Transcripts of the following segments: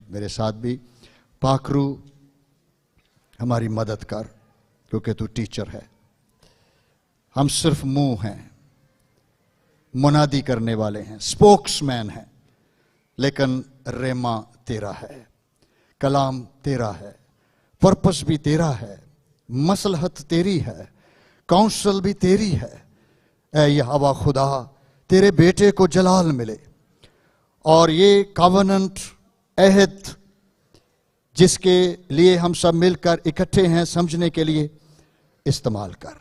मेरे साथ भी। पाखरू हमारी मदद कर, क्योंकि तू टीचर है। हम सिर्फ मुंह हैं, मुनादी करने वाले हैं, स्पोक्समैन हैं, लेकिन रेमा तेरा है, कलाम तेरा है, पर्पस भी तेरा है, मसलहत तेरी है, काउंसल भी तेरी है। ऐ यहोवा खुदा, तेरे बेटे को जलाल मिले और ये कॉवेनेंट अहद जिसके लिए हम सब मिलकर इकट्ठे हैं समझने के लिए इस्तेमाल कर,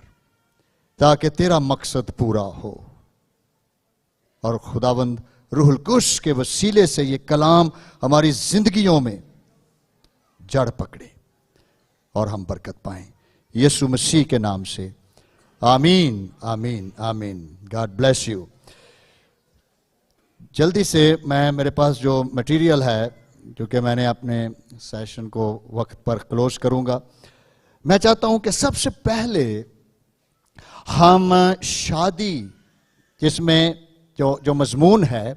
ताकि तेरा मकसद पूरा हो। और खुदावंद रूहुल कुद्स के वसीले से ये कलाम हमारी जिंदगियों में जड़ पकड़े और हम बरकत पाएं, यीशु मसीह के नाम से आमीन, आमीन, आमीन। God bless you. जल्दी से मेरे पास जो मटेरियल है, क्योंकि मैंने अपने सेशन को वक्त पर क्लोज करूंगा, मैं चाहता हूं कि सबसे पहले हम शादी, जिसमें जो मजमून है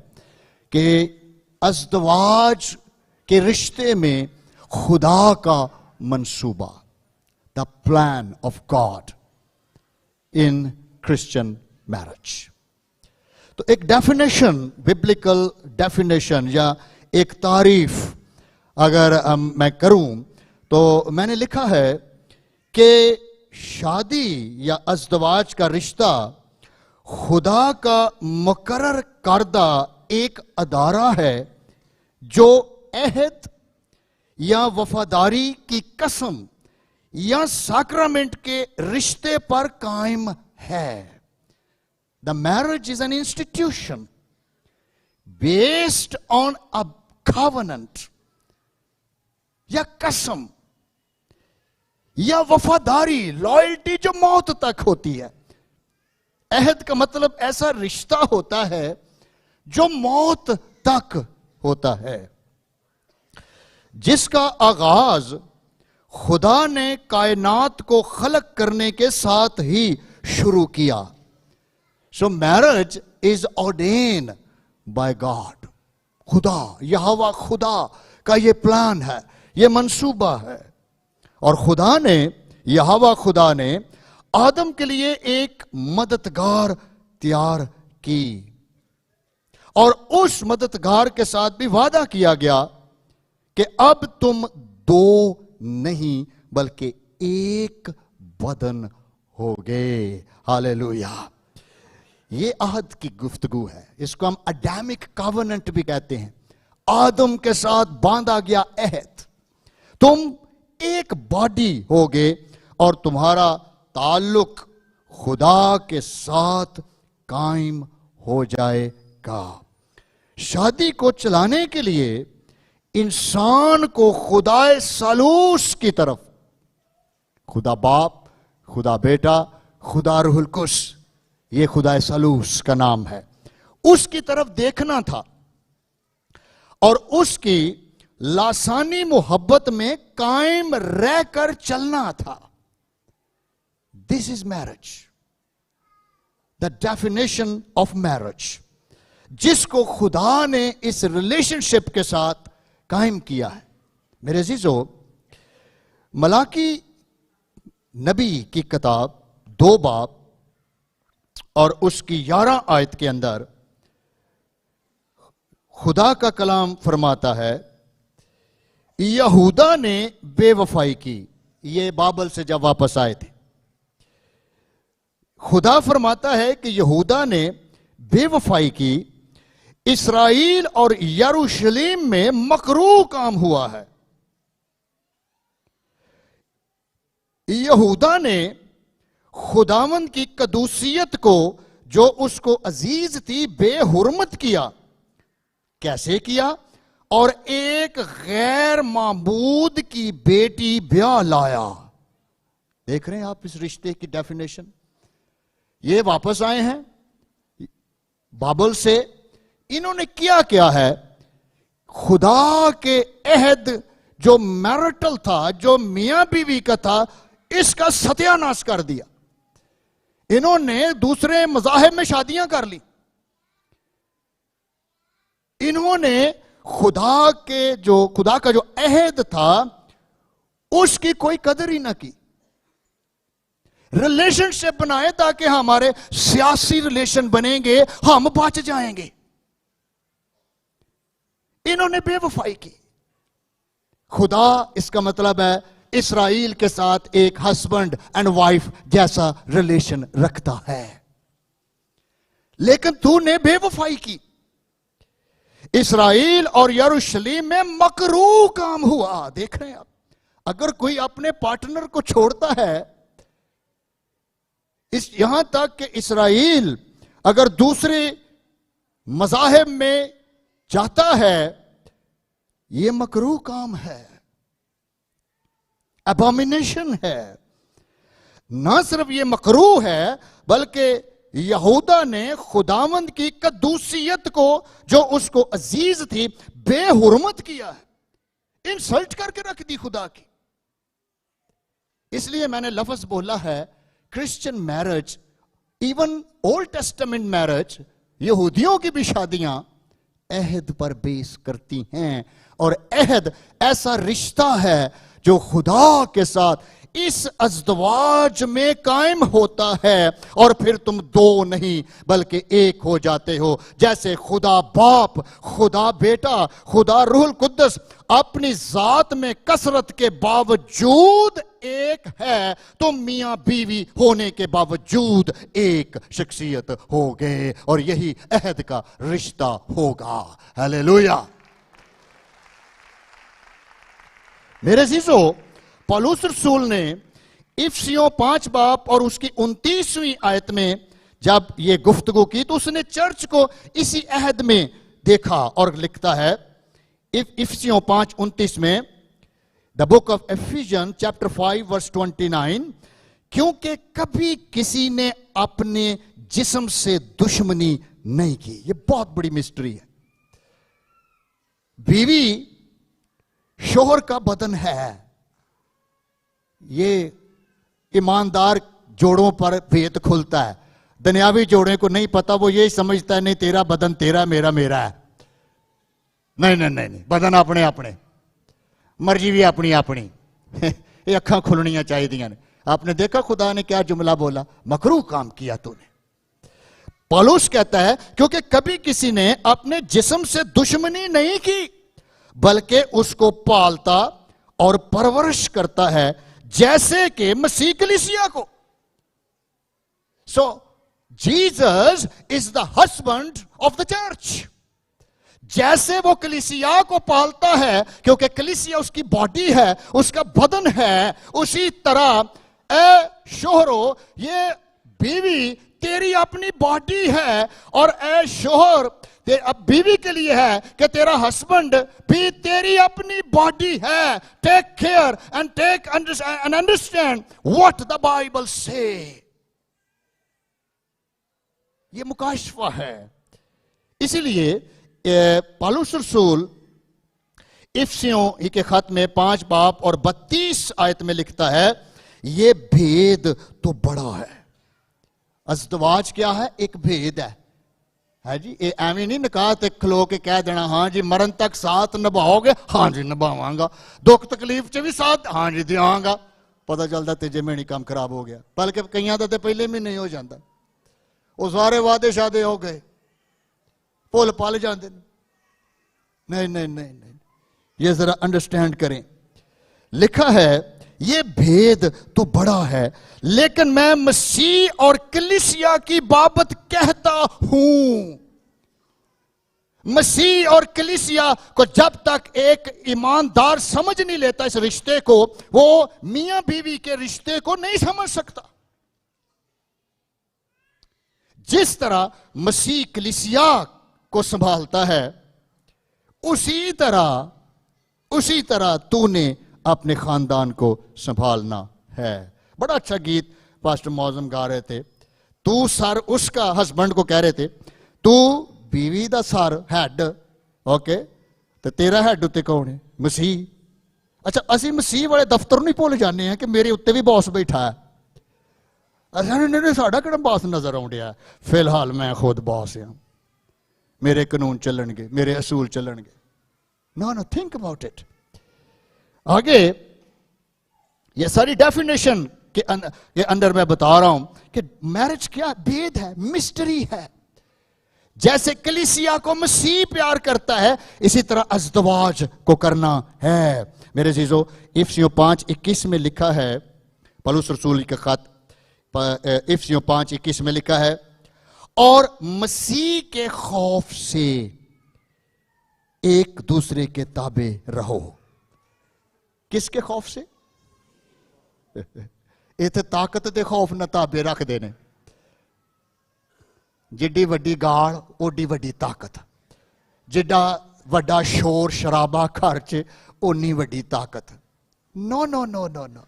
कि अज़दवाज के रिश्ते में खुदा का मंसूबा, the plan of God in Christian marriage. तो एक डेफिनेशन, बिब्लिकल डेफिनेशन या एक तारीफ अगर मैं करूं, तो मैंने लिखा है कि शादी या अज़दवाज का रिश्ता खुदा का मुकर्रर करदा एक अदारा है जो अहद या वफादारी की कसम या साक्रामेंट के रिश्ते पर कायम है। The marriage is an institution based on a covenant या कसम या वफादारी, लॉयल्टी जो मौत तक होती है। अहद का मतलब ऐसा रिश्ता होता है जो मौत तक होता है, जिसका आगाज खुदा ने कायनात को खलक करने के साथ ही शुरू किया। So marriage is ordained by God. खुदा, यहोवा खुदा का ये प्लान है, ये मंसूबा है। और खुदा ने, यहोवा खुदा ने आदम के लिए एक मददगार तैयार की, और उस मददगार के साथ भी वादा किया गया कि अब तुम दो नहीं बल्कि एक बदन होगे। हालेलुया। ये अहद की गुफ्तगू है, इसको हम अडामिक कॉवेनेंट भी कहते हैं। आदम के साथ बांधा गया अहद, तुम एक बॉडी होगे और तुम्हारा ताल्लुक खुदा के साथ कायम हो जाएगा। शादी को चलाने के लिए इंसान को खुदाए सालूस की तरफ, खुदा बाप, खुदा बेटा, खुदा रूहुल कुद्स, ये खुदाए सालूस का नाम है, उसकी तरफ देखना था और उसकी लासानी मोहब्बत में कायम रहकर चलना था। This is marriage, the definition of marriage, जिसको खुदा ने इस रिलेशनशिप के साथ कायम किया है। मेरे अजीजों, मलाकी नबी की किताब 2 बाब और उसकी 11 आयत के अंदर खुदा का कलाम फरमाता है, यहूदा ने बेवफाई की। ये बाबल से जब वापस आए थे, खुदा फरमाता है कि यहूदा ने बेवफाई की, इस्राएल और यरूशलेम में मकरूह काम हुआ है। यहूदा ने खुदावंद की कदूसियत को, जो उसको अजीज थी, बेहुरमत किया। कैसे किया? और एक गैर माबूद की बेटी ब्याह लाया। देख रहे हैं आप इस रिश्ते की डेफिनेशन। ये वापस आए हैं बाबल से, इन्होंने क्या किया है? खुदा के अहद जो मैरिटल था, जो मियां बीवी का था, इसका सत्यानाश कर दिया। इन्होंने दूसरे मज़ाहिब में शादियां कर ली। इन्होंने खुदा का जो अहद था उसकी कोई कदर ही ना की। रिलेशनशिप बनाए ताकि हमारे सियासी रिलेशन बनेंगे, हम बच जाएंगे। इन्होंने बेवफाई की। खुदा इसका मतलब है इस्राएल के साथ एक हस्बैंड एंड वाइफ जैसा रिलेशन रखता है, लेकिन तूने बेवफाई की। इस्राएल और यरूशलेम में मकरूह काम हुआ। देख रहे हैं आप, अगर कोई अपने पार्टनर को छोड़ता है, यहां तक कि इस्राएल अगर दूसरे मज़ाहिब में जाता है, यह मकरूह काम है, अबॉमिनेशन है। ना सिर्फ यह मकरूह है, बल्कि यहूदा ने खुदावंद की कद्दूसियत को, जो उसको अजीज थी, बेहुरमत किया है, इंसल्ट करके रख दी खुदा की। इसलिए मैंने लफ्ज बोला है, Christian marriage, even old testament marriage, यहूदियों की भी शादियां अहद पर बेस करती हैं। और अहद ऐसा रिश्ता है जो खुदा के साथ इस अज़दवाज में कायम होता है, और फिर तुम दो नहीं बल्कि एक हो जाते हो। जैसे खुदा बाप, खुदा बेटा, खुदा रूहुल कुद्दस अपनी जात में कसरत के बावजूद एक है, तो मियां बीवी होने के बावजूद एक शख्सियत हो गए, और यही अहद का रिश्ता होगा। हालेलुया। मेरे अजीजों, पौलुस रसूल ने इफिसियों 5 बाब और उसकी 29वीं आयत में जब ये गुफ्तगू की, तो उसने चर्च को इसी अहद में देखा, और लिखता है इफिसियों 5:29 में, the book of Ephesians chapter 5 verse 29, क्योंकि कभी किसी ने अपने जिस्म से दुश्मनी नहीं की। ये बहुत बड़ी मिस्ट्री है। बीवी शोहर का बदन है। ये ईमानदार जोड़ों पर भेद खुलता है। दुनियावी जोड़े को नहीं पता, वो यही समझता है नहीं तेरा बदन तेरा, मेरा मेरा है। नहीं नहीं नहीं, नहीं। बदन अपने अपने, मर्जी भी अपनी अपनी। ये अखा खुलनियां चाहिए ने। आपने देखा खुदा ने क्या जुमला बोला, मकरूह काम किया तूने। पौलुस कहता है क्योंकि कभी किसी ने अपने जिस्म से दुश्मनी नहीं की, बल्कि उसको पालता और परवरिश करता है, जैसे कि मसीह कलीसिया को। So Jesus is the husband of the church. जैसे वो कलीसिया को पालता है, क्योंकि कलीसिया उसकी बॉडी है, उसका बदन है, उसी तरह ए शोहरो, ये बीवी तेरी अपनी बॉडी है, और ए शोहर अब बीवी के लिए है कि तेरा हस्बैंड भी तेरी अपनी बॉडी है। Take care and take and understand what the Bible से। ये मुकाशफा है। इसीलिए पौलुस रसूल इफिसियों के खत में 5 बाब और 32 आयत में लिखता है, ये भेद तो बड़ा है। अज़दवाज क्या है? एक भेद है जी। ये एवं नहीं निकाह ते खलो के कह देना हाँ जी मरण तक साथ निभाओगे, हाँ जी निभावांगा, दुख तकलीफ च भी साथ हाँ जी दियांगा। पता चलता तीजे महीने काम खराब हो गया, बल्कि कईयां दा ते पहले महीने हो जाता। वो सारे वादे शादे हो गए, भुल पल जाते। नहीं नहीं नहीं नहीं, ये जरा अंडरस्टैंड करें। लिखा है ये भेद तो बड़ा है, लेकिन मैं मसीह और कलीसिया की बाबत कहता हूं। मसीह और कलीसिया को जब तक एक ईमानदार समझ नहीं लेता इस रिश्ते को, वो मियां बीवी के रिश्ते को नहीं समझ सकता। जिस तरह मसीह कलीसिया को संभालता है, उसी तरह तूने अपने खानदान को संभालना है। बड़ा अच्छा गीत पास्टर मौजम गा रहे थे। तू सर, उसका हस्बैंड को कह रहे थे, तू बीवी दा सर हैड, ओके, तो तेरा हैड उत्ते कौन है? मसीह। अच्छा, असी मसीह वाले दफ्तर नहीं भुल जाने हैं कि मेरे उत्ते भी बॉस बैठा है। नहीं, साड़ा किहड़ा बॉस नजर आउंड डया? फिलहाल मैं खुद बॉस हां, मेरे कानून चलणगे, मेरे असूल चलणगे। No no, think about it. आगे ये सारी डेफिनेशन के अंदर मैं बता रहा हूं कि मैरिज क्या भेद है, मिस्ट्री है। जैसे कलीसिया को मसीह प्यार करता है, इसी तरह अज़दवाज को करना है। मेरे अजीजों, इफिसियों 5:21 में लिखा है, पौलुस रसूल का खत इफिसियों 5:21 में लिखा है, और मसीह के खौफ से एक दूसरे के ताबे रहो। किसके खौफ से? इत्थे ताकत दे खौफ न ताबे रख देने। जिड्डी वड्डी गाल ओडी वड्डी ताकत, जिड्डा वड्डा शोर शराबा घर च ओनी वड्डी ताकत। No no no no no,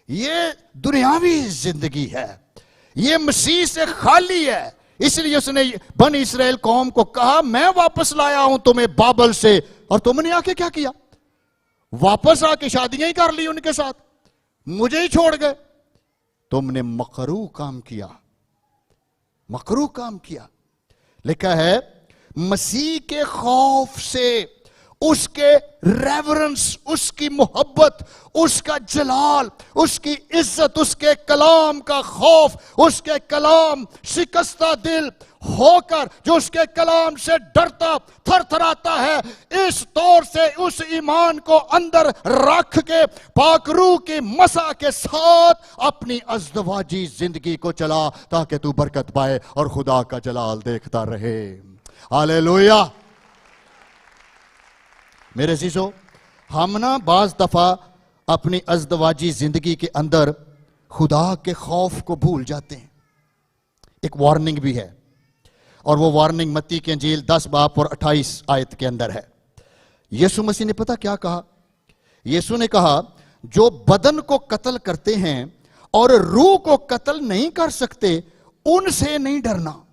ये दुनियावी जिंदगी है, ये मसीह से खाली है। इसलिए उसने बनी इस्राएल कौम को कहा, मैं वापस लाया हूं तुम्हें बाबल से, और तुमने आके क्या किया? वापस आके शादियां ही कर ली उनके साथ, मुझे ही छोड़ गए। तुमने मकरू काम किया, मकरू काम किया। लिखा है मसीह के खौफ से, उसके रेवरेंस, उसकी मोहब्बत, उसका जलाल, उसकी इज्जत, उसके कलाम का खौफ, उसके कलाम शिकस्ता दिल होकर जो उसके कलाम से डरता थरथराता है, इस तौर से उस ईमान को अंदर रख के पाकरू की मसा के साथ अपनी अज़दवाजी जिंदगी को चला, ताकि तू बरकत पाए और खुदा का जलाल देखता रहे। हालेलुया। मेरे अजीजों, हम ना बाज दफा अपनी अज़दवाजी जिंदगी के अंदर खुदा के खौफ को भूल जाते हैं। एक वार्निंग भी है, और वो वार्निंग मत्ती की इंजील 10 बाब और 28 आयत के अंदर है। यीशु मसीह ने पता क्या कहा? यीशु ने कहा, जो बदन को कत्ल करते हैं और रूह को कत्ल नहीं कर सकते, उनसे नहीं डरना।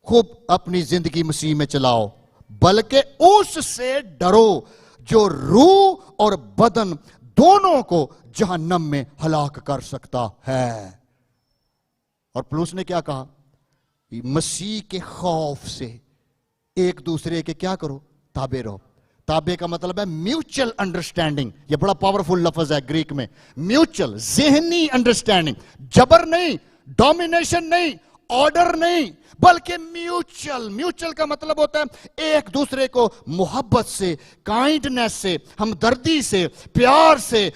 खूब अपनी जिंदगी मसीह में चलाओ, बल्कि उससे डरो जो रूह और बदन दोनों को जहन्नम में हलाक कर सकता है। और पौलुस ने क्या कहा? मसीह के खौफ से एक दूसरे के क्या करो? ताबे रहो। ताबे का मतलब है म्यूचुअल अंडरस्टैंडिंग। ये बड़ा पावरफुल लफ्ज है ग्रीक में। म्यूचुअल, ज़हनी अंडरस्टैंडिंग। जबर नहीं, डोमिनेशन नहीं, ऑर्डर नहीं, बल्कि म्यूचुअल। म्यूचुअल का मतलब होता है एक दूसरे को मोहब्बत से, काइंडनेस से, हमदर्दी से, प्यार से,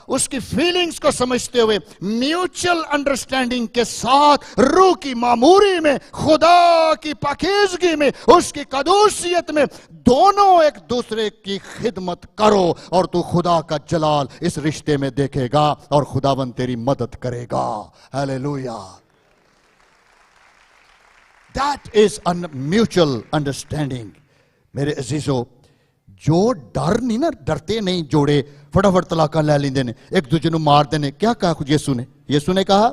उसकी फीलिंग्स को समझते हुए म्यूचुअल अंडरस्टैंडिंग के साथ रूह की मामूरी में, खुदा की पाकीज़गी में, उसकी कदूसियत में दोनों एक दूसरे की खिदमत करो, और तू खुदा का जलाल इस रिश्ते में देखेगा और खुदावन तेरी मदद करेगा। Hallelujah. That is a mutual understanding। मेरे अजीजों, जो डर नहीं ना, डरते नहीं जोड़े फटाफट तलाका ले लेंदे ने, एक दूसरे को मार देने। क्या कहा यीशु ने? यीशु ने कहा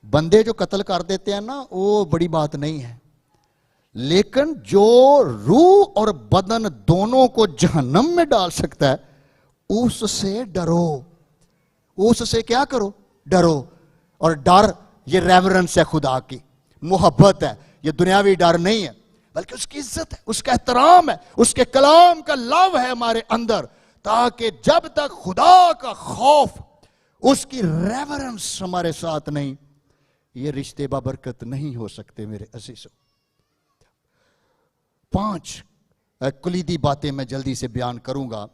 बंदे जो कत्ल कर देते हैं ना, वो बड़ी बात नहीं है, लेकिन जो रूह और बदन दोनों को जहन्नम में डाल सकता है, उससे डरो। उससे क्या करो? डरो। और डर ये रेवरेंस है, खुदा की मोहब्बत है। ये दुनियावी डर नहीं है, बल्कि उसकी इज्जत है, उसका एहतराम है, उसके कलाम का लव है हमारे अंदर, ताकि जब तक खुदा का खौफ, उसकी रेवरेंस हमारे साथ नहीं, ये रिश्ते बाबरकत नहीं हो सकते। मेरे अजीजों, 5 कुलीदी बातें मैं जल्दी से बयान करूंगा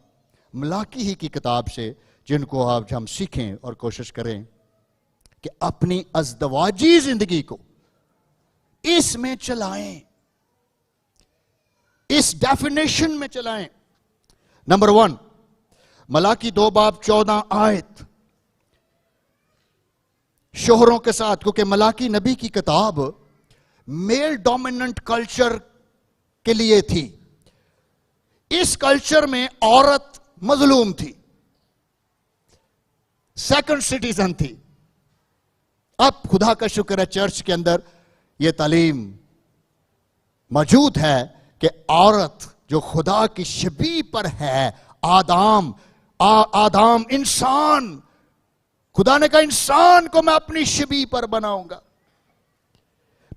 मलाकी ही की किताब से, जिनको आज हम सीखें और कोशिश करें कि अपनी अज़दवाजी जिंदगी को इसमें चलाएं, इस डेफिनेशन में चलाएं। नंबर 1, मलाकी 2 बाब 14 आयत, शोहरों के साथ, क्योंकि मलाकी नबी की किताब मेल डोमिनेंट कल्चर के लिए थी। इस कल्चर में औरत मजलूम थी, सेकंड सिटीजन थी। अब खुदा का शुक्र है, चर्च के अंदर यह तालीम मौजूद है कि औरत जो खुदा की शबीह पर है, आदाम इंसान, खुदा ने कहा इंसान को मैं अपनी शबीह पर बनाऊंगा।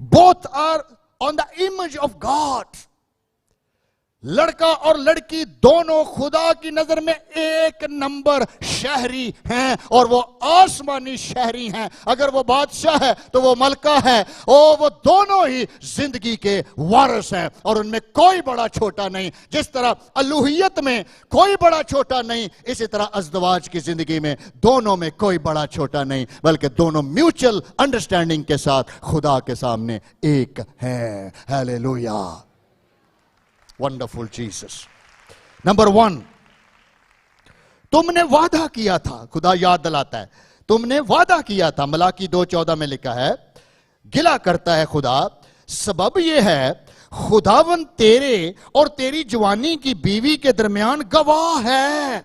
Both are on the image of God. लड़का और लड़की दोनों खुदा की नजर में एक नंबर शहरी हैं, और वो आसमानी शहरी हैं। अगर वो बादशाह है तो वो मलका है, वो दोनों ही जिंदगी के वारिस हैं, और उनमें कोई बड़ा छोटा नहीं। जिस तरह अलूहियत में कोई बड़ा छोटा नहीं, इसी तरह अज़दवाज की जिंदगी में दोनों में कोई बड़ा छोटा नहीं, बल्कि दोनों म्यूचुअल अंडरस्टैंडिंग के साथ खुदा के सामने एक हैं। Hallelujah, wonderful Jesus. नंबर 1, तुमने वादा किया था, खुदा याद दिलाता है, तुमने वादा किया था। मलाकी 2:14 में लिखा है, गिला करता है खुदा, सबब यह है खुदावन तेरे और तेरी जवानी की बीवी के दरमियान गवाह है,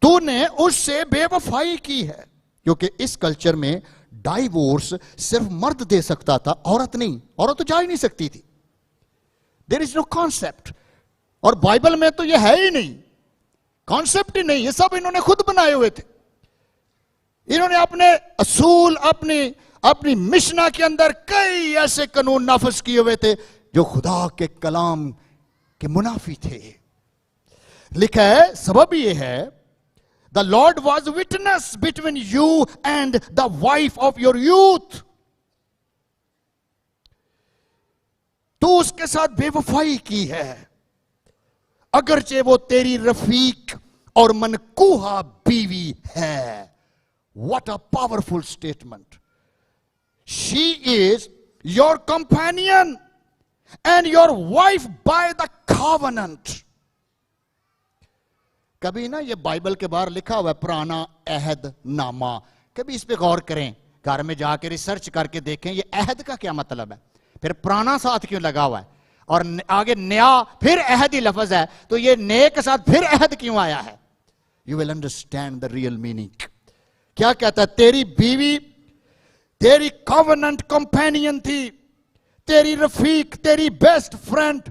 तूने उससे बेवफाई की है। क्योंकि इस कल्चर में डाइवोर्स सिर्फ मर्द दे सकता था, औरत नहीं। औरत तो जा ही नहीं सकती थी। देयर इज नो कॉन्सेप्ट, और बाइबल में तो यह है ही नहीं, कॉन्सेप्ट ही नहीं। ये सब इन्होंने खुद बनाए हुए थे। इन्होंने अपने असूल, अपनी मिशना के अंदर कई ऐसे कानून नाफिज किए हुए थे जो खुदा के कलाम के मुनाफी थे। लिखा है, सबब यह है, the Lord was witness between you and the wife of your youth. तू उसके साथ बेवफाई की है, अगरचे वो तेरी रफीक और मनकूहा बीवी है। What a powerful statement. She is your companion and your wife by the covenant. कभी ना ये बाइबल के बाहर लिखा हुआ है पुराना अहद नामा, कभी इस पे गौर करें, घर में जाके रिसर्च करके देखें ये अहद का क्या मतलब है, फिर पुराना साथ क्यों लगा हुआ है, और आगे नया फिर अहद ही लफ्ज है, तो ये नए के साथ फिर अहद क्यों आया है। You will understand the real meaning. क्या कहता है, तेरी बीवी तेरी कॉवेनेंट कंपेनियन थी, तेरी रफीक, तेरी बेस्ट फ्रेंड,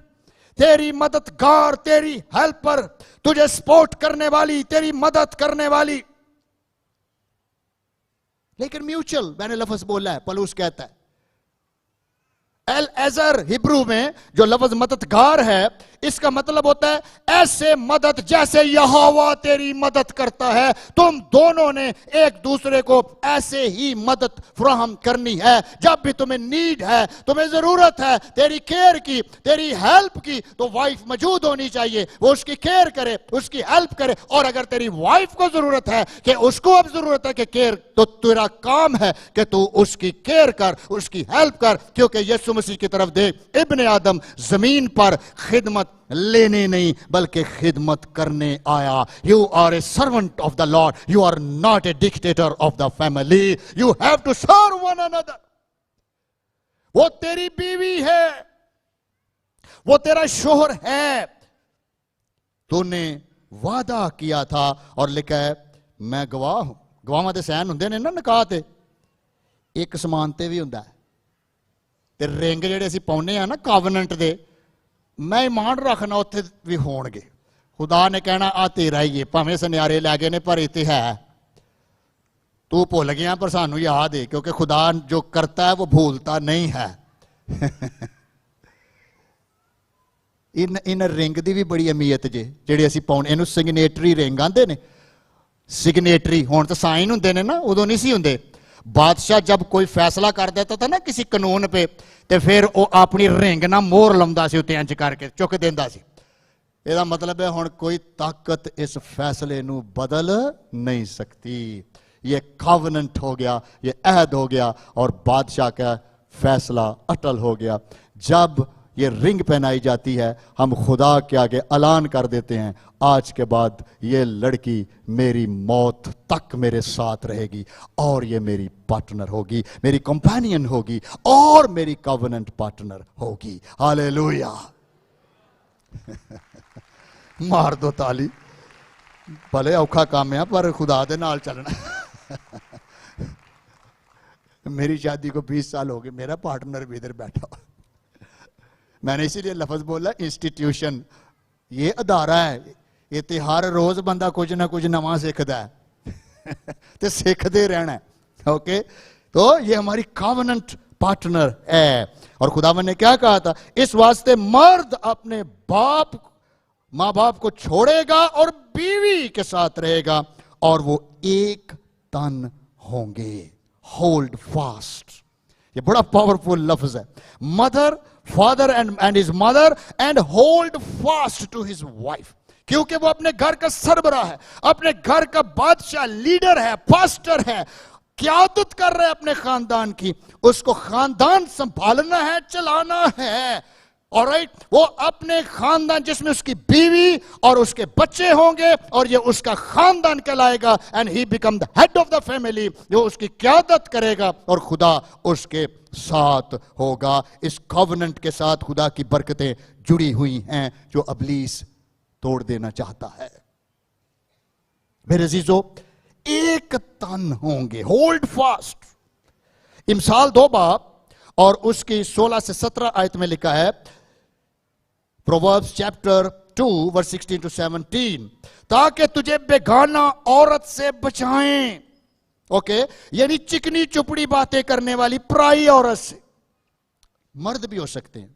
तेरी मददगार, तेरी हेल्पर, तुझे सपोर्ट करने वाली, तेरी मदद करने वाली। लेकिन म्यूचुअल मैंने लफ्ज बोला है, पलूस कहता है। एल एजर हिब्रू में जो लफ्ज मददगार है, इसका मतलब होता है ऐसे मदद जैसे यहोवा तेरी मदद करता है। तुम दोनों ने एक दूसरे को ऐसे ही मदद फराहम करनी है। जब भी तुम्हें नीड है, तुम्हें जरूरत है तेरी केयर की, तेरी हेल्प की, तो वाइफ मौजूद होनी चाहिए, वो उसकी केयर करे, उसकी हेल्प करे। और अगर तेरी वाइफ को जरूरत है कि उसको अब जरूरत है कि केयर, तो तेरा काम है कि तू उसकी केयर कर, उसकी हेल्प कर। क्योंकि यीशु मसीह की तरफ देख, इब्ने आदम जमीन पर खिदमत लेने नहीं बल्कि खिदमत करने आया। You are a servant of the lord, you are not a dictator of the family, you have to serve one another. वो तेरी बीवी है, वो तेरा शोहर है, तूने वादा किया था। और लिखा है, मैं गवाह हूं। गवाहां दे सैन हुंदे ने ना निकाह ते, एक समान ते भी हुंदा है, ते रिंग जेहड़े असीं पाउने आ ना कॉवेनेंट दे, मैं ईमान रखना उत्थे भी होणगे। खुदा ने कहना आ तेरा ही है, भावें सुनियारे लै गए ने पर इत्थे है, तू भुल गया पर सानू याद है, क्योंकि खुदा जो करता है वो भूलता नहीं है। इन रिंग की भी बड़ी अहमियत जे, जिहड़ी असीं पाउणे, इहनूं सिग्नेटरी रिंग आंदे ने। सिग्नेटरी हुण तां साइन हुंदे ने ना, उदों नहीं सी हुंदे। बादशाह जब कोई फैसला कर देता था ना किसी कानून पे, तो फिर वो अपनी रिंग ना मोहर लाउंदा सी उत्ते, इंज करके चुक देंदा सी। ਇਹਦਾ मतलब है हुण कोई ताकत इस फैसले नू बदल नहीं सकती। ये कॉवेनेंट हो गया, ये अहद हो गया, और बादशाह का फैसला अटल हो गया। जब ये रिंग पहनाई जाती है, हम खुदा के आगे ऐलान कर देते हैं, आज के बाद ये लड़की मेरी मौत तक मेरे साथ रहेगी, और ये मेरी पार्टनर होगी, मेरी कंपेनियन होगी, और मेरी कॉवेनेंट पार्टनर होगी। हालेलुया। मार दो ताली। भले औखा काम है पर खुदा दे नाल चलना। मेरी शादी को 20 साल हो गए, मेरा पार्टनर भी इधर बैठा। मैंने इसीलिए लफ्ज बोला इंस्टीट्यूशन, ये अदारा है, इत्थे हर रोज बंदा कुछ ना कुछ नवा सीखता है, तो सीखते रहना है। ओके, तो ये हमारी कॉवेनेंट पार्टनर है। और खुदावन ने क्या कहा था, इस वास्ते मर्द अपने मां बाप को छोड़ेगा और बीवी के साथ रहेगा और वो एक तन होंगे। होल्ड फास्ट, ये बड़ा पावरफुल लफ्ज है। Mother, father and his mother and hold fast to his wife, क्योंकि वो अपने घर का सरबराह है, अपने घर का बादशाह, लीडर है, पास्टर है, क़यादत कर रहे हैं अपने खानदान की। उसको खानदान संभालना है, चलाना है। ऑलराइट, वो अपने खानदान जिसमें उसकी बीवी और उसके बच्चे होंगे और ये उसका खानदान कहलाएगा। And he become the head of the family, जो उसकी क़यादत करेगा और खुदा उसके साथ होगा। इस कॉवेनेंट के साथ खुदा की बरकतें जुड़ी हुई हैं जो इब्लीस तोड़ देना चाहता है। मेरे अजीजों, एक तन होंगे, होल्ड फास्ट। इमसाल 2 बाब और उसकी 16 से 17 आयत में लिखा है, प्रोवर्ब्स चैप्टर 2 वर्स 16 to 17, ताकि तुझे बेगाना औरत से बचाएं। ओके, यानी चिकनी चुपड़ी बातें करने वाली पराई औरत से। मर्द भी हो सकते हैं,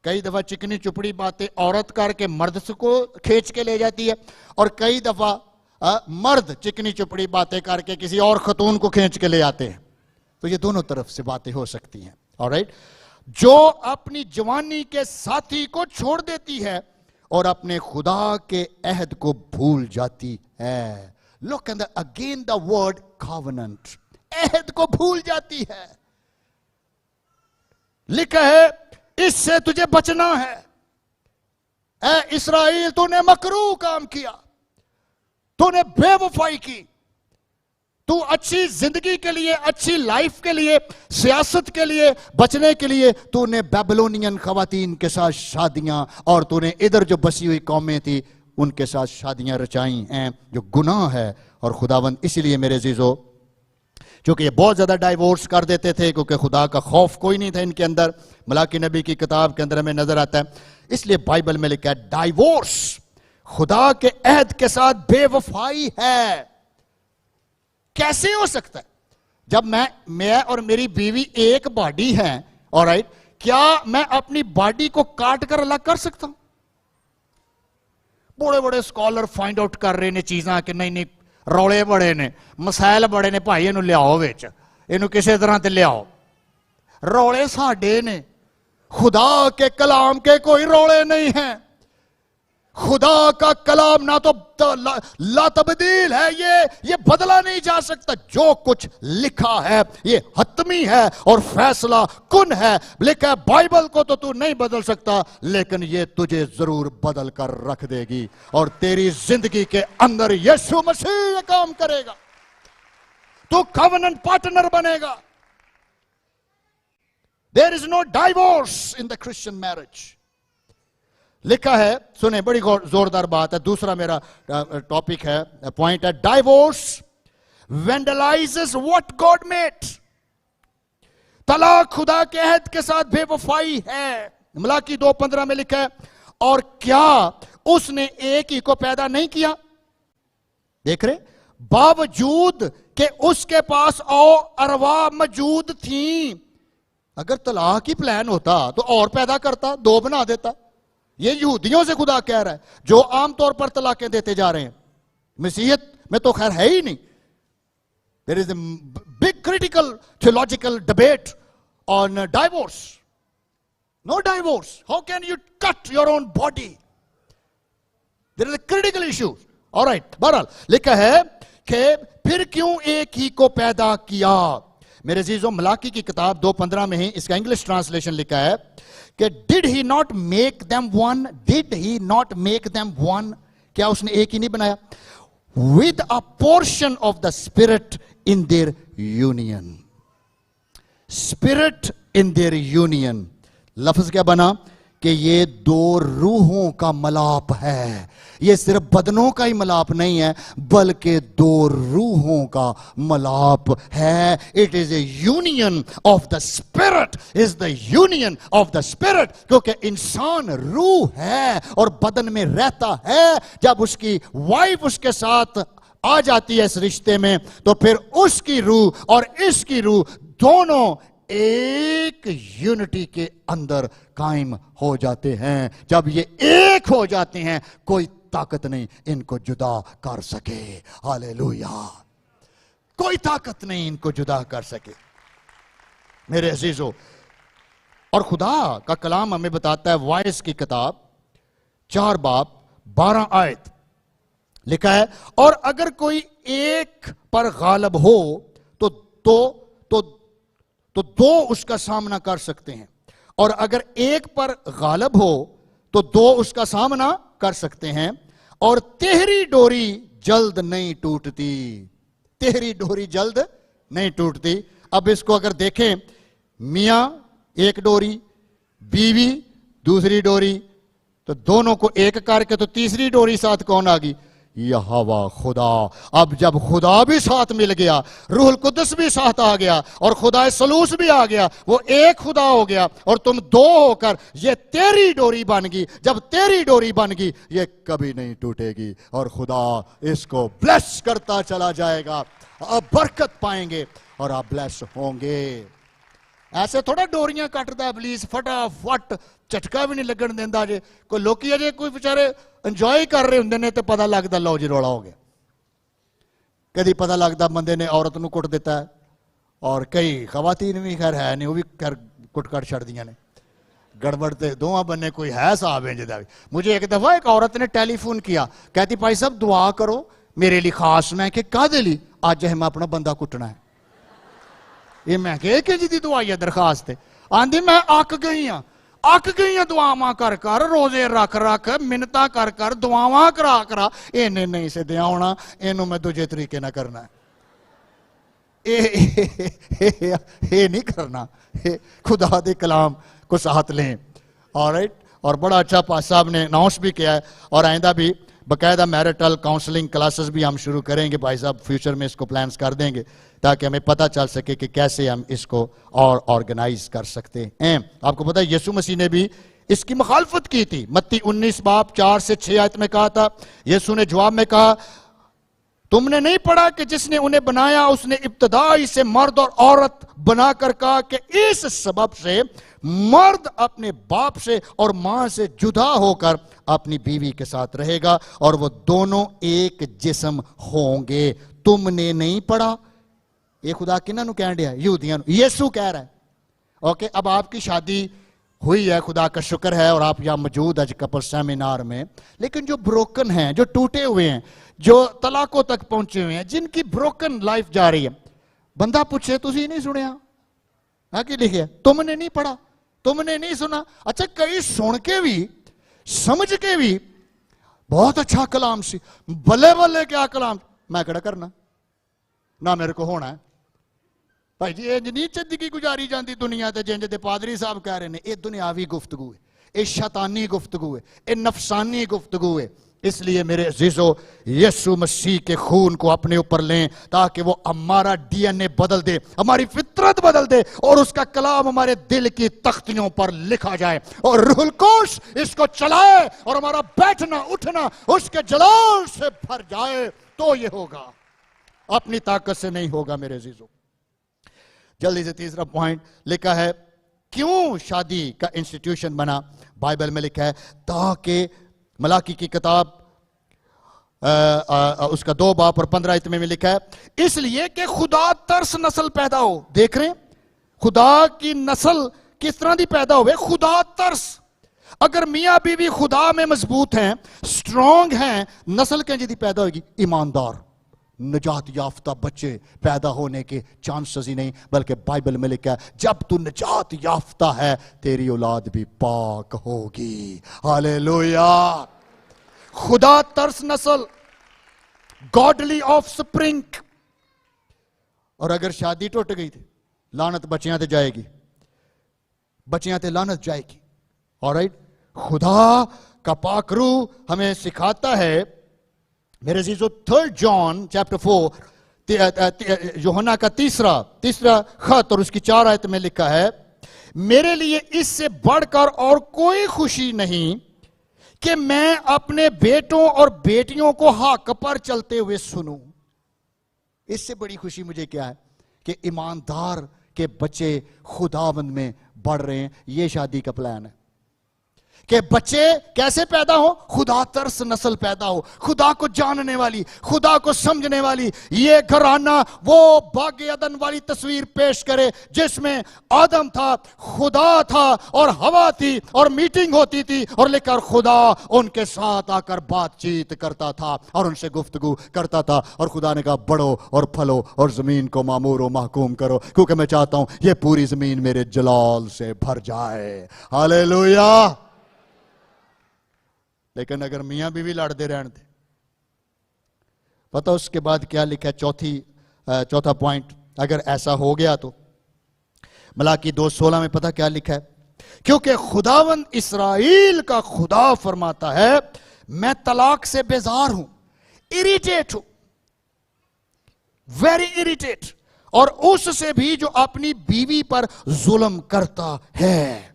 कई दफा चिकनी चुपड़ी बातें औरत करके मर्द को खींच के ले जाती है, और कई दफा मर्द चिकनी चुपड़ी बातें करके किसी और खतून को खींच के ले आते हैं। तो ये दोनों तरफ से बातें हो सकती हैं। ऑलराइट, जो अपनी जवानी के साथी को छोड़ देती है और अपने खुदा के अहद को भूल जाती है। Look at the again the word covenant, अहद को भूल जाती है। लिखा है, इससे तुझे बचना है। ऐ इस्राएल, तूने मकरूह काम किया, तूने बेवफाई की। तू अच्छी जिंदगी के लिए, अच्छी लाइफ के लिए, सियासत के लिए बचने के लिए तूने बेबीलोनियन खवातीन के साथ शादियां, और तूने इधर जो बसी हुई कौमें थी उनके साथ शादियां रचाई हैं, जो गुनाह है। और खुदावंद इसलिए मेरे अजीजों, क्योंकि ये बहुत ज्यादा डाइवोर्स कर देते थे, क्योंकि खुदा का खौफ कोई नहीं था इनके अंदर। मलाकी नबी की किताब के अंदर हमें नजर आता है, इसलिए बाइबल में लिखा है डाइवोर्स खुदा के अहद के साथ बेवफाई है। कैसे हो सकता है जब मैं और मेरी बीवी एक बॉडी है? ऑलराइट, क्या मैं अपनी बॉडी को काट कर अलग कर सकता हूं? बड़े बड़े स्कॉलर फाइंड आउट कर रहे ने चीजां कि नहीं नहीं, रौले बड़े ने, मसैल बड़े ने, भाई इनू लियाओ विच, इनू किसी तरह ते लियाओ। रौले साडे ने, खुदा के कलाम के कोई रौले नहीं है। खुदा का कलाम ना तो ला तब्दील है, ये बदला नहीं जा सकता। जो कुछ लिखा है ये हतमी है और फैसला कुन है। लिखा है बाइबल को तो तू नहीं बदल सकता, लेकिन ये तुझे जरूर बदल कर रख देगी और तेरी जिंदगी के अंदर यीशु मसीह काम करेगा। तू कवेनेंट पार्टनर बनेगा। There is no divorce in the Christian marriage. लिखा है, सुने, बड़ी जोरदार बात है। दूसरा मेरा टॉपिक है, पॉइंट है, डाइवोर्स वेंडलाइजेस व्हाट गॉड मेड। तलाक खुदा के अहद के साथ बेवफाई है। मलाकी 2:15 में लिखा है, और क्या उसने एक ही को पैदा नहीं किया? देख रहे, बावजूद कि उसके पास और अरवा मौजूद थी। अगर तलाक ही प्लान होता तो और पैदा करता, 2 बना देता। ये यहूदियों से खुदा कह रहा है, जो आमतौर पर तलाकें देते जा रहे हैं। मसीहत में तो खैर है ही नहीं। There is a big critical theological debate on divorce. No divorce, how can you cut your own body? There is a critical issue. Alright, बहरहाल लिखा है कि फिर क्यों एक ही को पैदा किया। मेरे अजीजों, मलाकी की किताब 2:15 में ही इसका इंग्लिश ट्रांसलेशन लिखा है कि did he not make them one, did he not make them one, क्या उसने एक ही नहीं बनाया? With a portion of the spirit in their union. Spirit in their union, लफ्ज क्या बना कि ये 2 रूहों का मलाप है। ये सिर्फ बदनों का ही मलाप नहीं है, बल्कि 2 रूहों का मलाप है। It is A union of the spirit, is the union of the spirit. क्योंकि इंसान रूह है और बदन में रहता है। जब उसकी वाइफ उसके साथ आ जाती है इस रिश्ते में, तो फिर उसकी रूह और इसकी रूह दोनों एक यूनिटी के अंदर कायम हो जाते हैं। जब ये एक हो जाते हैं, कोई ताकत नहीं इनको जुदा कर सके। हालेलुया, कोई ताकत नहीं इनको जुदा कर सके मेरे अजीजों। और खुदा का कलाम हमें बताता है, वाइस की किताब 4 बाब 12 आयत लिखा है, और अगर कोई एक पर गालिब हो तो दो उसका सामना कर सकते हैं, और अगर एक पर गालिब हो तो 2 उसका सामना कर सकते हैं, और तेहरी डोरी जल्द नहीं टूटती। तेहरी डोरी जल्द नहीं टूटती। अब इसको अगर देखें, मियां एक डोरी, बीवी दूसरी डोरी, तो दोनों को एक करके तो तीसरी डोरी साथ कौन आ गई? यहोवा खुदा। अब जब खुदा भी साथ मिल गया, रूहुल कुद्दस भी साथ आ गया, और खुदा सलूस भी आ गया, वो एक खुदा हो गया, और तुम 2 होकर ये तेरी डोरी बन गई। जब तेरी डोरी बन गई, ये कभी नहीं टूटेगी, और खुदा इसको ब्लेस करता चला जाएगा। आप बरकत पाएंगे और आप ब्लेस होंगे। ऐसे थोड़ा डोरियां कटदा इबलीस, फटाफट झटका भी नहीं लगन देंदा। जे कोई लोकी अजे कोई बेचारे इंजॉय कर रहे हुंदे ने ते पता लगदा लो जी रौला हो गया। कदी पता लगदा बंदे ने औरत नूं कुट दिता है, और कई खवातीन भी खैर है नहीं, वो भी कर कुट कट छड़दियां ने। गड़बड़ ते दोवां बन्ने कोई है साहब इंज दा भी। मुझे एक दफा एक औरत ने टेलीफोन किया, कहती भाई साहब दुआ करो मेरे लिए खास। मैं कि कादे लिए? अज हम अपना बंदा कुटना है। ये मैं कि जी दुआई है दरखास्त है। आंधी मैं अक गई हाँ दुआवां कर कर, रोजे रख रख, मिन्नतां कर कर, दुआवां करा करा, इन्हें नहीं से दिया होना, इनू मैं दूजे तरीके ना करना है। ये नहीं करना। खुदा दे कलाम को साथ लें। ऑलराइट, और बड़ा अच्छा पास साहब ने अनाउंस भी किया है, और आइंदा भी बाकायदा मैरिटल काउंसलिंग क्लासेस भी हम शुरू करेंगे। भाई साहब फ्यूचर में इसको प्लान्स कर देंगे, ताकि हमें पता चल सके कि कैसे हम इसको और ऑर्गेनाइज कर सकते हैं। आपको पता है यीशु मसीह ने भी इसकी मुखालफत की थी। मत्ती 19 बाब 4 से 6 आयत में कहा था, यीशु ने जवाब में कहा, तुमने नहीं पढ़ा कि जिसने उन्हें बनाया उसने इब्तदाई से मर्द और औरत बनाकर कहा कि इस सबब से मर्द अपने बाप से और मां से जुदा होकर अपनी बीवी के साथ रहेगा, और वो दोनों एक जिस्म होंगे। तुमने नहीं पढ़ा? ये खुदा किन्हां नूं कहण दिया? यहूदियां नूं। यीशु कह रहा है। ओके, अब आपकी शादी हुई है, खुदा का शुक्र है, और आप यहां मौजूद आज कपल सेमिनार में, लेकिन जो ब्रोकन हैं, जो टूटे हुए हैं, जो तलाकों तक पहुंचे हुए हैं, जिनकी ब्रोकन लाइफ जा रही है, बंदा पूछे तुसी नहीं सुनिया? है कि लिखे तुमने नहीं पढ़ा, तुमने नहीं सुना? अच्छा, कई सुन के भी समझ के भी बहुत अच्छा कलाम सी, बल्ले बल्ले क्या कलाम, मैं कड़ा करना ना, मेरे को होना है। भाई जी इंज नहीं जिंदगी गुजारी जाती दुनिया ते, जिंज दे पादरी साहब कह रहे हैं, ये दुनियावी गुफ्तगू है, ये शैतानी गुफ्तगू है, ये नफसानी गुफ्तगू है। इसलिए मेरे अजीजों, यीशु मसीह के खून को अपने ऊपर लें, ताकि वो हमारा डीएनए बदल दे, हमारी फितरत बदल दे, और उसका कलाम हमारे दिल की तख्तियों पर लिखा जाए, और रूहुल कुद्दस इसको चलाए, और हमारा बैठना उठना उसके जलाल से भर जाए। तो ये होगा, अपनी ताकत से नहीं होगा मेरे अजीजों। जल्दी से तीसरा पॉइंट लिखा है, क्यों शादी का इंस्टीट्यूशन बना? बाइबल में लिखा है, ताकि मलाकी की किताब उसका 2 बाब और 15 आयत में लिखा है, इसलिए कि खुदा तरस नस्ल पैदा हो। देख रहे हैं खुदा की नस्ल किस तरह की पैदा हो? खुदा तरस। अगर मियां बीवी खुदा में मजबूत हैं, स्ट्रॉन्ग हैं, नस्ल कैसी पैदा होगी? ईमानदार, निजात याफ्ता बच्चे पैदा होने के चांसेस ही नहीं, बल्कि बाइबल में लिखा है, जब तू निजात याफ्ता है तेरी औलाद भी पाक होगी। हालेलुया। खुदा तरस नस्ल, गॉडली ऑफ स्प्रिंग। और अगर शादी टूट गई थी, लानत बच्चियां ते जाएगी, बच्चियां ते लानत जाएगी। ऑलराइट, खुदा का पाक रूह हमें सिखाता है मेरे अजीजों, 3 जॉन चैप्टर 4 यूहन्ना का तीसरा खत और उसकी 4 आयत में लिखा है, मेरे लिए इससे बढ़कर और कोई खुशी नहीं कि मैं अपने बेटों और बेटियों को हक पर चलते हुए सुनूं। इससे बड़ी खुशी मुझे क्या है कि ईमानदार कि बच्चे खुदावंद में बढ़ रहे हैं। ये शादी का प्लान है कि बच्चे कैसे पैदा हो, खुदा तरस नस्ल पैदा हो, खुदा को जानने वाली, खुदा को समझने वाली। ये घराना वो बाग अदन वाली तस्वीर पेश करे जिसमें आदम था, खुदा था और हवा थी और मीटिंग होती थी और लेकर खुदा उनके साथ आकर बातचीत करता था और उनसे गुफ्तगू करता था। और खुदा ने कहा बढ़ो और फलो और जमीन को मामूर और महकूम करो, क्योंकि मैं चाहता हूं ये पूरी जमीन मेरे जलाल से भर जाए। हालेलुया। लेकिन अगर मियां बीवी लड़ते रहने दे, पता उसके बाद क्या लिखा है? चौथा पॉइंट, अगर ऐसा हो गया तो मलाकी 2:16 में पता क्या लिखा है? क्योंकि खुदावंद इस्राएल का खुदा फरमाता है मैं तलाक से बेजार हूं, इरिटेट हूं, वेरी इरिटेट, और उससे भी जो अपनी बीवी पर जुल्म करता है,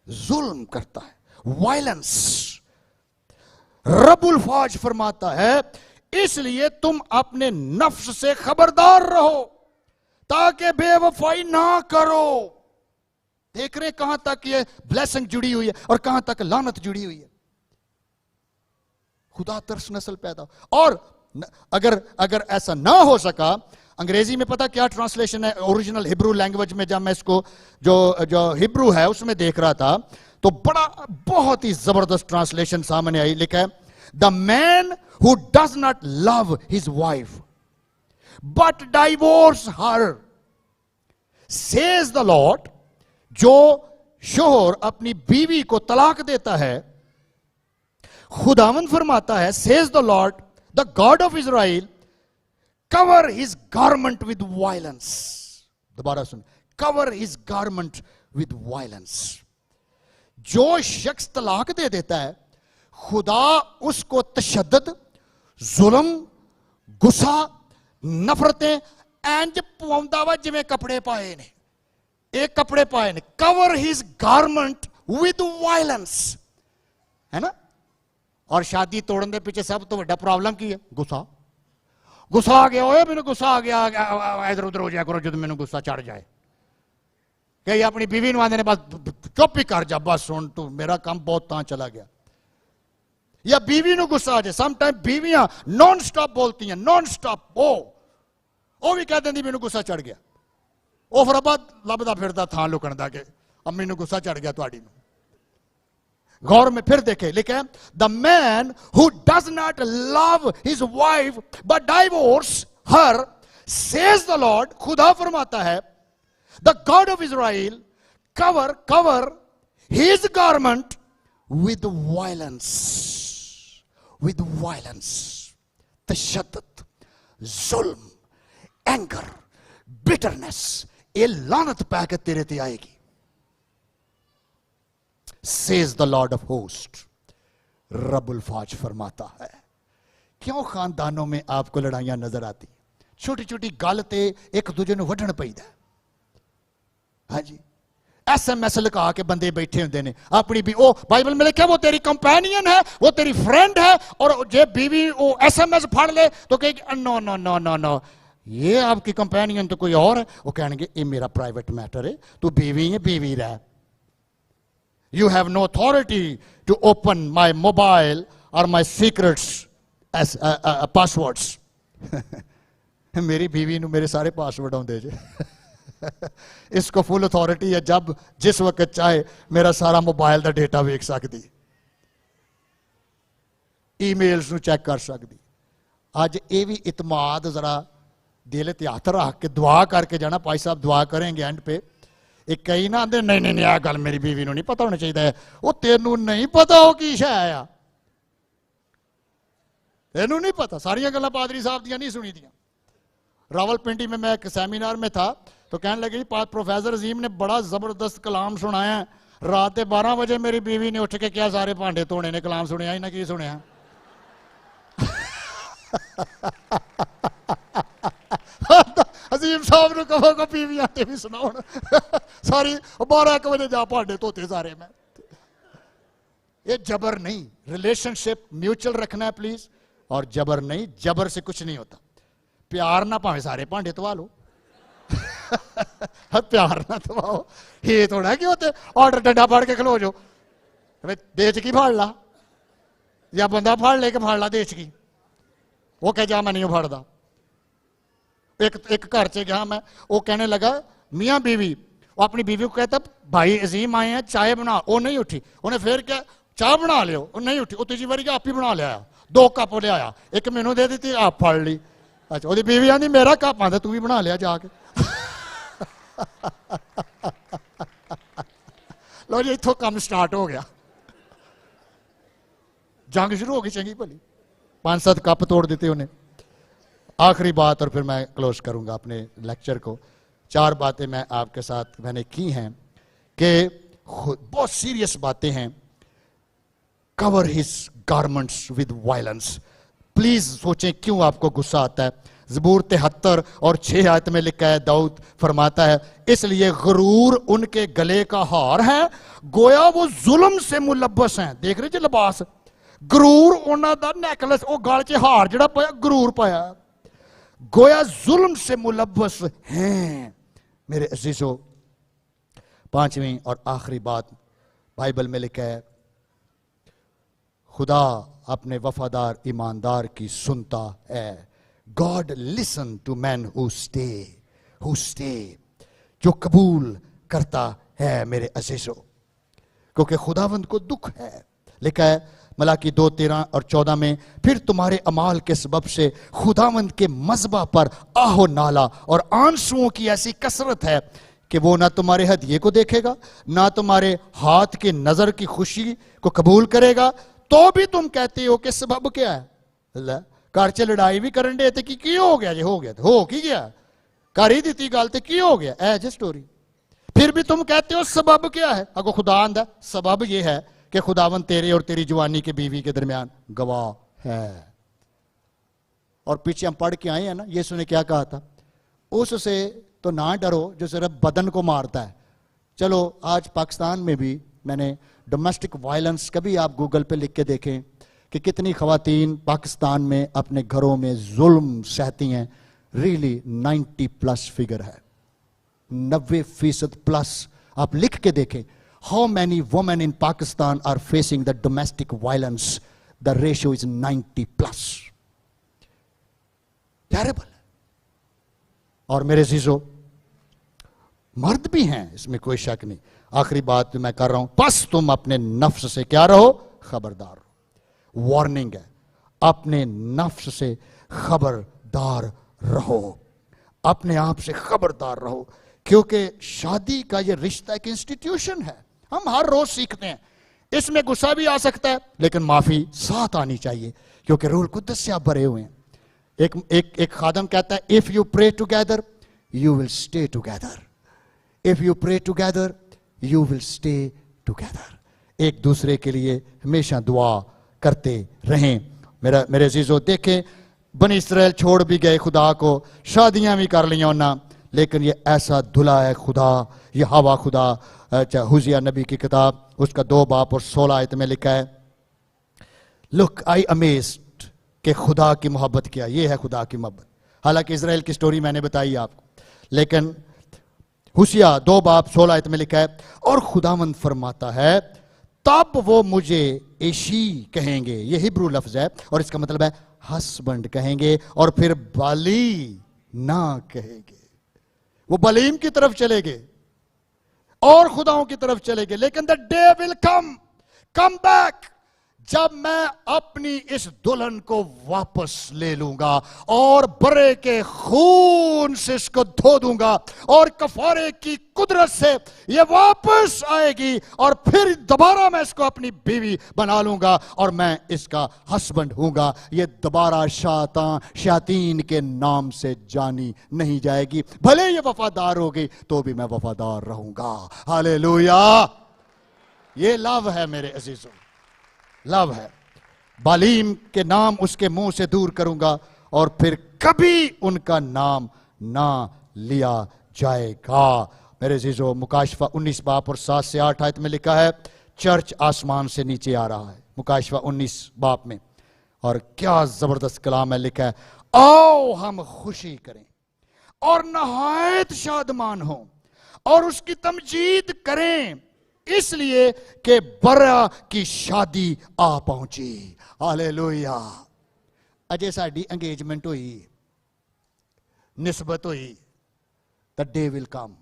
जुल्म करता है, वायलेंस। रब्बुल फाज फरमाता है इसलिए तुम अपने नफ्स से खबरदार रहो ताकि बेवफाई ना करो। देख रहे कहां तक ये ब्लेसिंग जुड़ी हुई है और कहां तक लानत जुड़ी हुई है। खुदा तरस नस्ल पैदा। और अगर ऐसा ना हो सका, अंग्रेजी में पता क्या ट्रांसलेशन है? ओरिजिनल हिब्रू लैंग्वेज में जब मैं इसको जो हिब्रू है उसमें देख रहा था तो बहुत ही जबरदस्त ट्रांसलेशन सामने आई। लिखा है the man who does not love his wife but divorce her says the Lord. जो शोहर अपनी बीवी को तलाक देता है, खुदावंद फरमाता है says the lord the god of Israel cover his garment with violence. दोबारा सुन, cover his garment with violence. जो शख्स तलाक दे देता है, खुदा उसको तशद्दुद, जुल्म, गुस्सा, नफरतें इंज पवांदा वा जिवें कपड़े पाए ने। एक कपड़े पाए ने, cover his garment with violence, है ना। और शादी तोड़ने के पीछे सब तो बड़ा प्रॉब्लम की है? गुस्सा। गुस्सा आ गया, ओए मैंने गुस्सा आ गया, इधर उधर हो जाया करो जो मैंने गुस्सा चढ़ जाए। कई अपनी बीवी नु आंदे ने बस चुप ही कर जा, बस सुन तू, मेरा काम बहुत तां चला गया। या बीवी नु गुस्सा आ जाए। सम टाइम बीवियां नॉन स्टॉप बोलती हैं, नॉन स्टॉप। वो भी कह देंदी मैनू गुस्सा चढ़ गया। वो फिर अब लभदा फिरदा थां लुकण दा के अम्मी नु गुस्सा चढ़ गया तुहाडी नू। गौर में फिर देखे, लिखे the man who does not love his wife but divorce her says the lord. खुदा फरमाता है the god of Israel cover his garment with violence, with violence. तशद्दुद, जुल्म, एंगर, बिटरनेस, ये लानत पैके तेरे ते आएगी। Says the lord of host. रब्बुल फाज फरमाता है क्यों खानदानों में आपको लड़ाइयां नजर आती? छोटी छोटी गल ते एक दूजे नूं वढण पैदा। हाँ जी, SMS लगा के बंदे बैठे होंगे ने अपनी भी। ओ बाइबल में लिखा वो तेरी कंपेनियन है, वो तेरी फ्रेंड है, और जे बीवी वो SMS फाड़ ले तो कहेगी no no no no no, ये आपकी कंपेनियन तो कोई और है। वो कहेंगे ये मेरा प्राइवेट मैटर है, तू बीवी है, बीवी रह। You have no authority to open my mobile or my secrets as passwords. मेरी बीवी ਨੂੰ ਮੇਰੇ ਸਾਰੇ ਪਾਸਵਰਡ ਆਉਂਦੇ ਜੇ। इसको फुल अथॉरिटी है, जब जिस वक्त चाहे मेरा सारा मोबाइल का डेटा वेख सकती, ईमेल्स ਨੂੰ चेक कर सकती। अज ये भी इतमाद जरा दिल ते हथ रख के दुआ करके जाना। भाई साहब दुआ करेंगे एंड पे। एक कई ना आंदे नहीं नहीं नहीं, आ गल मेरी बीवी ਨੂੰ नहीं पता होना चाहिए। वो तेनू नहीं पता हो की शै आ, तेनू नहीं पता। सारिया गल्लां पादरी साहब दियां नहीं सुनी दियां। रावलपिंडी में मैं एक सेमिनार में था तो कहने लगे प्रोफेसर अजीम ने बड़ा जबरदस्त कलाम सुनाया। रात के 12 बजे मेरी बीवी ने उठ के क्या सारे भांडे धोने ने कलाम सुनिया ही ना, की सुनिया। अजीम साहब ने कहो को बीवियां ते भी सुनाओ सारी 12-1 बजे जा भांडे धोते सारे। मैं ये जबर नहीं, रिलेशनशिप म्यूचुअल रखना है प्लीज। और जबर नहीं, जबर से कुछ नहीं होता। प्यार ना भावे सारे भांडे धवा लो। प्यार ना दबाओ, ये थोड़ा कि होते ऑर्डर डंडा फाड़ के खलो जो देश की फाड़ ला या बंदा फाड़ लेके फाड़ ला देश की, वो कह जा मैं नहीं फाड़दा। एक घर च गया मैं, वो कहने लगा मियाँ बीवी, वो अपनी बीवी को कहता भाई अजीम आए हैं चाय बना, वो नहीं उठी, उन्हें फिर क्या चाह बना लियो, वो नहीं उठी, वो तीसरी बारी आप ही बना लिया, 2 कप ले आया, एक मैनू दे दी आप फाड़ ली। अच्छा वो बीवी आंदी मेरा कप आंदा तू भी बना लिया जाके। लो जी इथों काम स्टार्ट हो गया, जंग शुरू हो गई चंगी भली, 5-7 कप तोड़ देते उन्हें। आखिरी बात और फिर मैं क्लोज करूंगा अपने लेक्चर को। 4 बातें मैं आपके साथ मैंने की हैं कि बहुत सीरियस बातें हैं। Cover his garments with violence. Please सोचें क्यों आपको गुस्सा आता है। ज़बूर 73 और 6 आयत में लिखा है, दाऊद फरमाता है इसलिए गरूर उनके गले का हार है, गोया वो जुल्म से मुलब्बस हैं। देख रहे जी लिबास, गरूर उन्हों का नेकलेस, वो गल च हार जड़ा पाया गरूर पाया, गोया जुल्म से मुलब्बस हैं। मेरे अजीजों 5वीं और आखिरी बात बाइबल में लिखा है, खुदा अपने वफादार ईमानदार की सुनता है। God listen to man who stay, जो कबूल करता है मेरे अजीजों, क्योंकि खुदावंद को दुख है। लिखा है मलाकी 2:13 और 14 में, फिर तुम्हारे अमाल के सबब से खुदावंद के मज़बा पर आहो नाला और आंसुओं की ऐसी कसरत है कि वो ना तुम्हारे हदिये को देखेगा, ना तुम्हारे हाथ की नजर की खुशी को कबूल करेगा, तो भी तुम कहते हो कि सबब क्या है। घर च लड़ाई भी करन दे की हो गया जी, हो गया हो की गया, कर ही दी गल तो की हो गया, एज ए स्टोरी। फिर भी तुम कहते हो सबब क्या है। अगो खुदा आंदा सबब ये है कि खुदावन तेरे और तेरी जवानी के बीवी के दरमियान गवाह है। और पीछे हम पढ़ के आए हैं ना, यीशु ने क्या कहा था, उससे तो ना डरो जो सिर्फ बदन को मारता है। चलो आज पाकिस्तान में भी मैंने डोमेस्टिक वायलेंस, कभी आप गूगल पे लिख के देखें कि कितनी खवातीन पाकिस्तान में अपने घरों में जुल्म सहती हैं। रियली 90+ फिगर है, 90% प्लस। आप लिख के देखें, how many women in Pakistan are facing the domestic violence, the ratio is 90+। Terrible. और मेरे जीजो मर्द भी हैं, इसमें कोई शक नहीं। आखिरी बात मैं कर रहा हूं, बस तुम अपने नफ्स से क्या रहो, खबरदार रहो। वार्निंग है, अपने नफ्स से खबरदार रहो, अपने आप से खबरदार रहो, क्योंकि शादी का ये रिश्ता एक इंस्टीट्यूशन है। हम हर रोज सीखते हैं, इसमें गुस्सा भी आ सकता है लेकिन माफी साथ आनी चाहिए, क्योंकि रूह कुद्दस से आप भरे हुए हैं। एक खादम कहता है, if you pray together you will stay together, if you pray together you will stay together. एक दूसरे के लिए हमेशा दुआ करते रहें। मेरे अजीजों, देखें बनी इस्राएल छोड़ भी गए खुदा को, शादियां भी कर लिया उन्हें, लेकिन ये ऐसा धुला है खुदा, ये हवा खुदा। हुजिया नबी की किताब उसका 2 बाब और 16 आयत में लिखा है, लुक आई अमेज्ड कि खुदा की मोहब्बत क्या, ये है खुदा की मोहब्बत। हालांकि इजराइल की स्टोरी मैंने बताई आपको, लेकिन हुसिया 2 बाब 16 आयत में लिखा है, और खुदावंद फरमाता है तब वो मुझे एशी कहेंगे, ये हिब्रू लफ्ज है और इसका मतलब है हस्बैंड कहेंगे, और फिर बाली ना कहेंगे। वो बलीम की तरफ चले गए और खुदाओं की तरफ चले गए, लेकिन the day will come back, जब मैं अपनी इस दुल्हन को वापस ले लूंगा और बरे के खून से इसको धो दूंगा और कफारे की कुदरत से ये वापस आएगी और फिर दोबारा मैं इसको अपनी बीवी बना लूंगा और मैं इसका हस्बैंड हूंगा। ये दोबारा शातीन के नाम से जानी नहीं जाएगी, भले ये वफादार हो गई तो भी मैं वफादार रहूंगा। हालेलुया। ये लव है मेरे अजीजों, लव है। बालीम के नाम उसके मुंह से दूर करूंगा और फिर कभी उनका नाम ना लिया जाएगा। मेरे जीजो, मुकाशफा 19 बाब और 7 से 8 आयत में लिखा है, चर्च आसमान से नीचे आ रहा है, मुकाशफा 19 बाब में। और क्या जबरदस्त कलाम है, लिखा है, आओ हम खुशी करें, और नहायत शादमान हो और उसकी तमजीद करें, इसलिए कि बरा की शादी आ पहुंची। हालेलुया। अजे साडी एंगेजमेंट हुई, निस्बत हुई। The day will come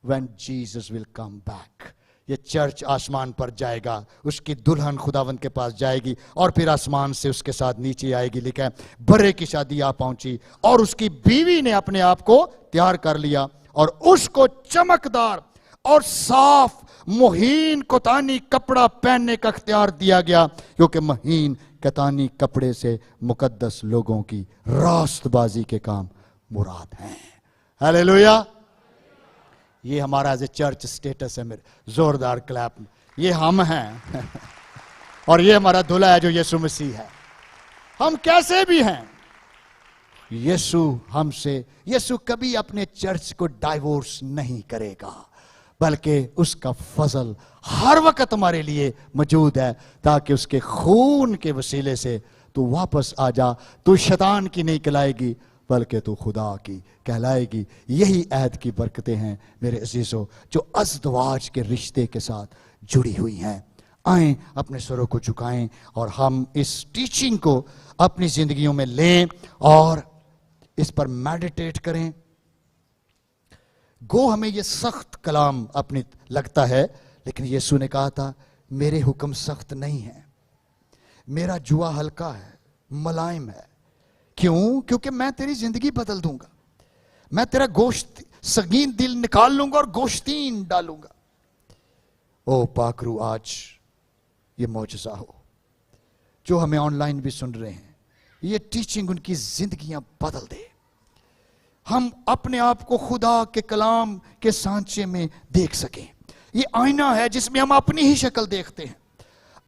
when Jesus will come back. ये चर्च आसमान पर जाएगा, उसकी दुल्हन खुदावंद के पास जाएगी और फिर आसमान से उसके साथ नीचे आएगी। लिखा है बरे की शादी आ पहुंची और उसकी बीवी ने अपने आप को तैयार कर लिया और उसको चमकदार और साफ मुहीन कतानी कपड़ा पहनने का इख्तियार दिया गया, क्योंकि महीन कतानी कपड़े से मुकद्दस लोगों की रास्तबाजी के काम मुराद हैं। हालेलुया। ये हमारा एज ए चर्च स्टेटस है। मेरे जोरदार क्लैप। ये हम हैं और ये हमारा दूल्हा है जो यीशु मसीह है। हम कैसे भी हैं, यीशु हमसे, यीशु कभी अपने चर्च को डाइवोर्स नहीं करेगा, बल्कि उसका फजल हर वक्त हमारे लिए मौजूद है, ताकि उसके खून के वसीले से तू वापस आ जा। तू शैतान की नहीं कहलाएगी, बल्कि तू खुदा की कहलाएगी। यही अहद की बरकतें हैं मेरे अजीजों, जो अज़दवाज के रिश्ते के साथ जुड़ी हुई हैं। आएं, अपने स्वरों को झुकाएं और हम इस टीचिंग को अपनी जिंदगियों में लें और इस पर मेडिटेट करें। गो हमें ये सख्त कलाम अपनी लगता है, लेकिन यीशु ने कहा था मेरे हुक्म सख्त नहीं है, मेरा जुआ हल्का है, मुलायम है। क्यों? क्योंकि मैं तेरी जिंदगी बदल दूंगा। मैं तेरा गोश्त संगीन दिल निकाल लूंगा और गोश्तीन डालूंगा। ओ पाकरू, आज ये मौजज़ा हो। जो हमें ऑनलाइन भी सुन रहे हैं, ये टीचिंग उनकी जिंदगियां बदल दे। हम अपने आप को खुदा के कलाम के सांचे में देख सकें। ये आईना है जिसमें हम अपनी ही शक्ल देखते हैं।